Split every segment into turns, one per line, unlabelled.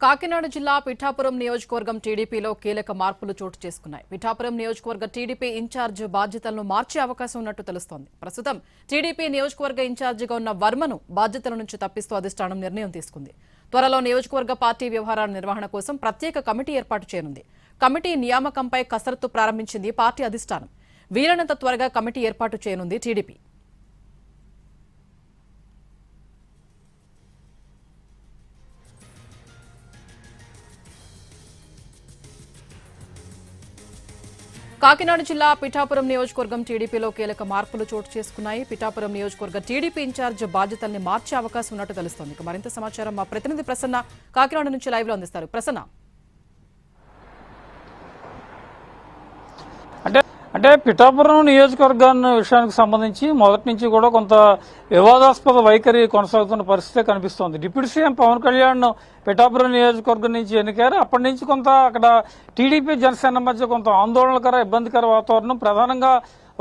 కాకినాడ జిల్లా పిఠాపురం నియోజకవర్గం టీడీపీలో కీలక మార్పులు చోటు చేసుకున్నాయి. పిఠాపురం నియోజకవర్గ టీడీపీ ఇన్ఛార్జ్ బాధ్యతలను మార్చే అవకాశం ఉన్నట్టు తెలుస్తోంది. ప్రస్తుతం టీడీపీ నియోజకవర్గ ఇన్ఛార్జిగా ఉన్న వర్మను బాధ్యతల నుంచి తప్పిస్తూ అధిష్టానం నిర్ణయం తీసుకుంది. త్వరలో నియోజకవర్గ పార్టీ వ్యవహారాల నిర్వహణ కోసం ప్రత్యేక కమిటీ ఏర్పాటు చేయనుంది. కమిటీ నియామకంపై కసరత్తు ప్రారంభించింది పార్టీ అధిష్టానం. వీలైనంత త్వరగా కమిటీ ఏర్పాటు చేయనుంది టీడీపీ. కాకినాడ జిల్లా పిఠాపురం నియోజకవర్గం టీడీపీలో కీలక మార్పులు చోటు చేసుకున్నాయి. పిఠాపురం నియోజకవర్గ టీడీపీ ఇన్ఛార్జ్ బాధ్యతల్ని మార్చే అవకాశం ఉన్నట్టు తెలుస్తోంది. మరింత సమాచారం మా ప్రతినిధి ప్రసన్న కాకినాడ నుంచి లైవ్ లో అందిస్తారు. ప్రసన్న,
అంటే పిఠాపురం నియోజకవర్గాన్ని విషయానికి సంబంధించి మొదటి నుంచి కూడా కొంత వివాదాస్పద వైఖరి కొనసాగుతున్న పరిస్థితే కనిపిస్తోంది. డిప్యూటీ సీఎం పవన్ కళ్యాణ్ పిఠాపురం నియోజకవర్గం నుంచి ఎన్నికారు. అప్పటి నుంచి కొంత అక్కడ టీడీపీ జనసేన మధ్య కొంత ఆందోళనకర ఇబ్బందికర వాతావరణం, ప్రధానంగా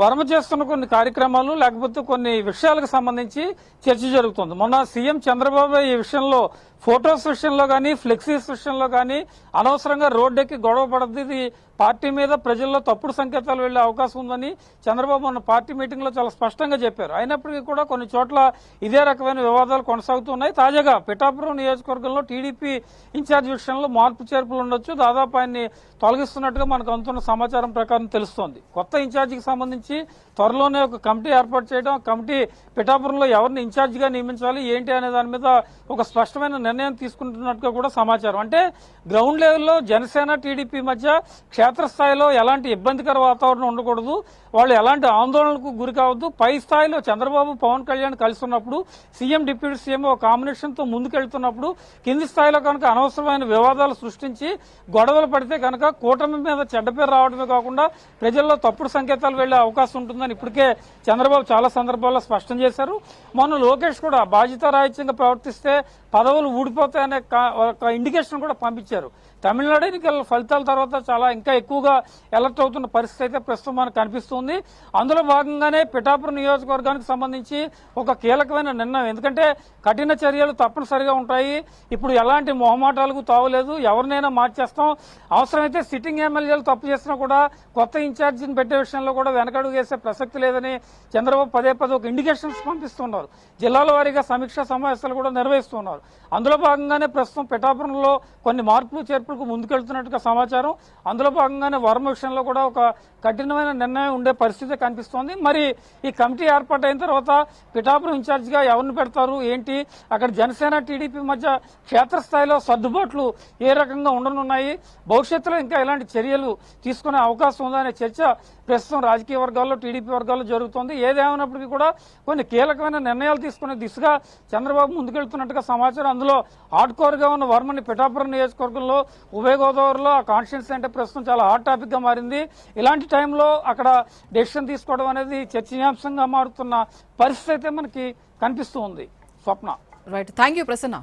వర్మ చేస్తున్న కొన్ని కార్యక్రమాలు లేకపోతే కొన్ని విషయాలకు సంబంధించి చర్చ జరుగుతుంది. మొన్న సీఎం చంద్రబాబు ఈ విషయంలో ఫొటోస్ విషయంలో కానీ ఫ్లెక్సీస్ విషయంలో కానీ అనవసరంగా రోడ్డెక్కి గొడవ పడద్ది, పార్టీ మీద ప్రజల్లో తప్పుడు సంకేతాలు వెళ్లే అవకాశం ఉందని చంద్రబాబు మొన్న పార్టీ మీటింగ్ లో చాలా స్పష్టంగా చెప్పారు. అయినప్పటికీ కూడా కొన్ని చోట్ల ఇదే రకమైన వివాదాలు కొనసాగుతున్నాయి. తాజాగా పిఠాపురం నియోజకవర్గంలో టీడీపీ ఇన్ఛార్జ్ విషయంలో మార్పు చేర్పులు ఉండొచ్చు. దాదాపు ఆయన్ని తొలగిస్తున్నట్టుగా మనకు అందుతున్న సమాచారం ప్రకారం తెలుస్తోంది. కొత్త ఇన్ఛార్జికి సంబంధించి త్వరలోనే ఒక కమిటీ ఏర్పాటు చేయడం, కమిటీ పిఠాపురంలో ఎవరిని ఇన్ఛార్జిగా నియమించాలి ఏంటి అనే దాని మీద ఒక స్పష్టమైన నిర్ణయం తీసుకుంటున్నట్టుగా కూడా సమాచారం. అంటే గ్రౌండ్ లెవెల్లో జనసేన టీడీపీ మధ్య క్షేత్రస్థాయిలో ఎలాంటి ఇబ్బందికర వాతావరణం ఉండకూడదు, వాళ్ళు ఎలాంటి ఆందోళనకు గురి కావద్దు. పై స్థాయిలో చంద్రబాబు పవన్ కళ్యాణ్ కలిసి ఉన్నప్పుడు సీఎం డిప్యూటీ సీఎం ఒక కాంబినేషన్ తో ముందుకెళ్తున్నప్పుడు కింది స్థాయిలో కనుక అనవసరమైన వివాదాలు సృష్టించి గొడవలు పడితే కనుక కూటమి మీద చెడ్డ పేరు రావడమే కాకుండా ప్రజల్లో తప్పుడు సంకేతాలు వెళ్లే అవకాశం ఉంటుందని ఇప్పటికే చంద్రబాబు చాలా సందర్భాల్లో స్పష్టం చేశారు. మొన్న లోకేష్ కూడా బాధ్యతారాహిత్యంగా ప్రవర్తిస్తే పదవులు ఊడిపోతాయనే ఒక ఇండికేషన్ కూడా పంపించారు. తమిళనాడు ఎన్నికల ఫలితాల తర్వాత చాలా ఇంకా ఎక్కువగా అలర్ట్ అవుతున్న పరిస్థితి అయితే ప్రస్తుతం మనకు కనిపిస్తుంది. అందులో భాగంగానే పిఠాపురం నియోజకవర్గానికి సంబంధించి ఒక కీలకమైన నిర్ణయం. ఎందుకంటే కఠిన చర్యలు తప్పనిసరిగా ఉంటాయి. ఇప్పుడు ఎలాంటి మొహమాటాలకు తావులేదు, ఎవరినైనా మార్చేస్తాం. అవసరమైతే సిట్టింగ్ ఎమ్మెల్యేలు తప్పు చేసినా కూడా కొత్త ఇన్ఛార్జిని పెట్టే విషయంలో కూడా వెనకడుగు వేసే ప్రసక్తి లేదని చంద్రబాబు పదే ఒక ఇండికేషన్స్ పంపిస్తున్నారు. జిల్లాల వారీగా సమీక్షా సమావేశాలు కూడా నిర్వహిస్తున్నారు. అందులో భాగంగానే ప్రస్తుతం పిఠాపురంలో కొన్ని మార్పులు చేర్పులకు ముందుకెళ్తున్నట్టుగా సమాచారం. అందులో భాగంగానే వర్మ విషయంలో కూడా ఒక కఠినమైన నిర్ణయం ఉండే పరిస్థితి కనిపిస్తోంది. మరి ఈ కమిటీ ఏర్పాటైన తర్వాత పిఠాపురం ఇన్ఛార్జిగా ఎవరిని పెడతారు ఏంటి, అక్కడ జనసేన టీడీపీ మధ్య క్షేత్రస్థాయిలో సర్దుబాట్లు ఏ రకంగా ఉండనున్నాయి, భవిష్యత్తులో ఇంకా ఎలాంటి చర్యలు తీసుకునే అవకాశం ఉందనే చర్చ ప్రస్తుతం రాజకీయ వర్గాల్లో టీడీపీ వర్గాల్లో జరుగుతోంది. ఏదేమైనప్పటికీ కూడా కొన్ని కీలకమైన నిర్ణయాలు తీసుకునే దిశగా చంద్రబాబు ముందుకెళ్తున్నట్టుగా సమాచారం. అందులో హార్డ్ కోర్ గా ఉన్న వర్మని పిఠాపురం నియోజకవర్గంలో ఉభయ గోదావరిలో ఆ కాన్స్టిట్యున్సీ అంటే ప్రస్తుతం చాలా హాట్ టాపిక్ గా మారింది. ఇలాంటి టైంలో అక్కడ డెసిషన్ తీసుకోవడం అనేది చర్చనీయాంశంగా మారుతున్న పరిస్థితి అయితే మనకి కనిపిస్తూ ఉంది. Swapna.
Right, thank you Prasanna.